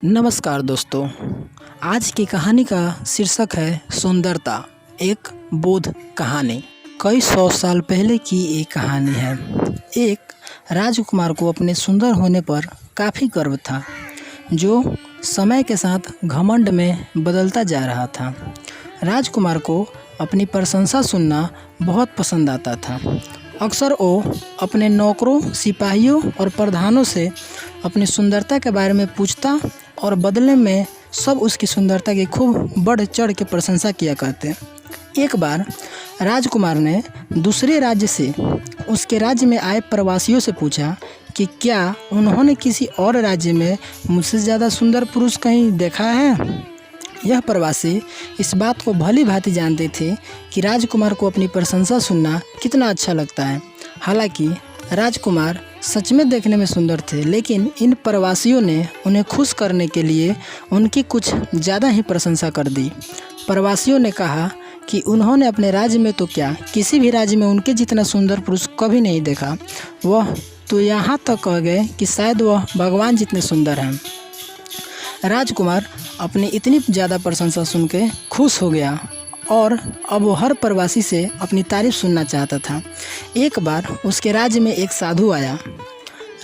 नमस्कार दोस्तों। आज की कहानी का शीर्षक है सुंदरता, एक बोध कहानी। कई सौ साल पहले की एक कहानी है। एक राजकुमार को अपने सुंदर होने पर काफ़ी गर्व था, जो समय के साथ घमंड में बदलता जा रहा था। राजकुमार को अपनी प्रशंसा सुनना बहुत पसंद आता था। अक्सर वो अपने नौकरों, सिपाहियों और प्रधानों से अपनी सुंदरता के बारे में पूछता और बदले में सब उसकी सुंदरता की खूब बढ़ चढ़ के प्रशंसा किया करते। एक बार राजकुमार ने दूसरे राज्य से उसके राज्य में आए प्रवासियों से पूछा कि क्या उन्होंने किसी और राज्य में मुझसे ज़्यादा सुंदर पुरुष कहीं देखा है। यह प्रवासी इस बात को भली भांति जानते थे कि राजकुमार को अपनी प्रशंसा सुनना कितना अच्छा लगता है। हालांकि राजकुमार सच में देखने में सुंदर थे, लेकिन इन प्रवासियों ने उन्हें खुश करने के लिए उनकी कुछ ज़्यादा ही प्रशंसा कर दी। प्रवासियों ने कहा कि उन्होंने अपने राज्य में तो क्या, किसी भी राज्य में उनके जितना सुंदर पुरुष कभी नहीं देखा। वह तो यहाँ तक कह गए कि शायद वह भगवान जितने सुंदर हैं। राजकुमार अपनी इतनी ज़्यादा प्रशंसा सुन के खुश हो गया और अब वो हर प्रवासी से अपनी तारीफ सुनना चाहता था। एक बार उसके राज्य में एक साधु आया।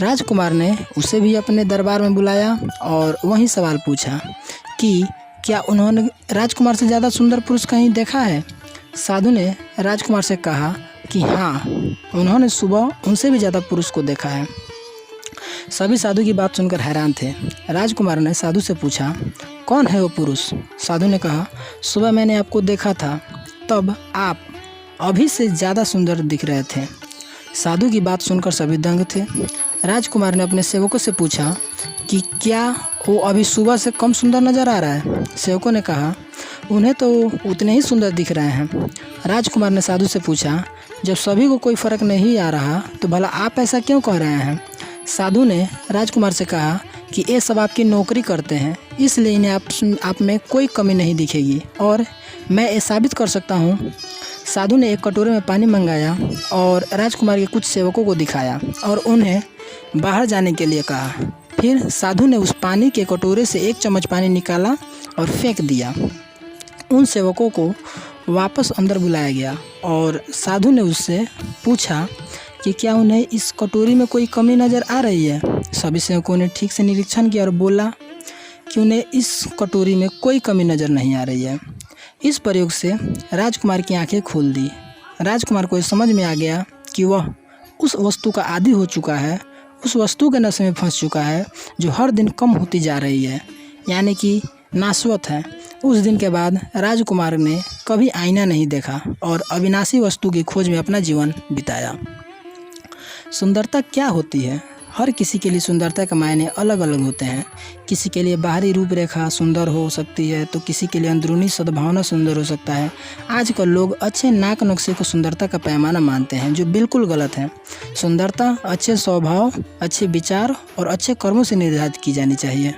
राजकुमार ने उसे भी अपने दरबार में बुलाया और वही सवाल पूछा कि क्या उन्होंने राजकुमार से ज़्यादा सुंदर पुरुष कहीं देखा है। साधु ने राजकुमार से कहा कि हाँ, उन्होंने सुबह उनसे भी ज़्यादा पुरुष को देखा है। सभी साधु की बात सुनकर हैरान थे। राजकुमार ने साधु से पूछा, कौन है वो पुरुष। साधु ने कहा, सुबह मैंने आपको देखा था, तब आप अभी से ज़्यादा सुंदर दिख रहे थे। साधु की बात सुनकर सभी दंग थे। राजकुमार ने अपने सेवकों से पूछा कि क्या वो अभी सुबह से कम सुंदर नज़र आ रहा है। सेवकों ने कहा, उन्हें तो उतने ही सुंदर दिख रहे हैं। राजकुमार ने साधु से पूछा, जब सभी को कोई फ़र्क नहीं आ रहा तो भला आप ऐसा क्यों कह रहे हैं। साधु ने राजकुमार से कहा कि ये सब आपकी नौकरी करते हैं, इसलिए इन्हें आप में कोई कमी नहीं दिखेगी और मैं ये साबित कर सकता हूँ। साधु ने एक कटोरे में पानी मंगाया और राजकुमार के कुछ सेवकों को दिखाया और उन्हें बाहर जाने के लिए कहा। फिर साधु ने उस पानी के कटोरे से एक चम्मच पानी निकाला और फेंक दिया। उन सेवकों को वापस अंदर बुलाया गया और साधु ने उससे पूछा कि क्या उन्हें इस कटोरी में कोई कमी नज़र आ रही है। सभी सेवकों ने ठीक से निरीक्षण किया और बोला कि उन्हें इस कटोरी में कोई कमी नज़र नहीं आ रही है। इस प्रयोग से राजकुमार की आंखें खोल दी। राजकुमार को समझ में आ गया कि वह उस वस्तु का आदी हो चुका है, उस वस्तु के नशे में फंस चुका है जो हर दिन कम होती जा रही है, यानी कि नाशवत है। उस दिन के बाद राजकुमार ने कभी आईना नहीं देखा और अविनाशी वस्तु की खोज में अपना जीवन बिताया। सुंदरता क्या होती है? हर किसी के लिए सुंदरता के मायने अलग अलग होते हैं। किसी के लिए बाहरी रूपरेखा सुंदर हो सकती है तो किसी के लिए अंदरूनी सद्भावना सुंदर हो सकता है। आजकल लोग अच्छे नाक नक्शे को सुंदरता का पैमाना मानते हैं, जो बिल्कुल गलत है। सुंदरता अच्छे स्वभाव, अच्छे विचार और अच्छे कर्मों से निर्धारित की जानी चाहिए।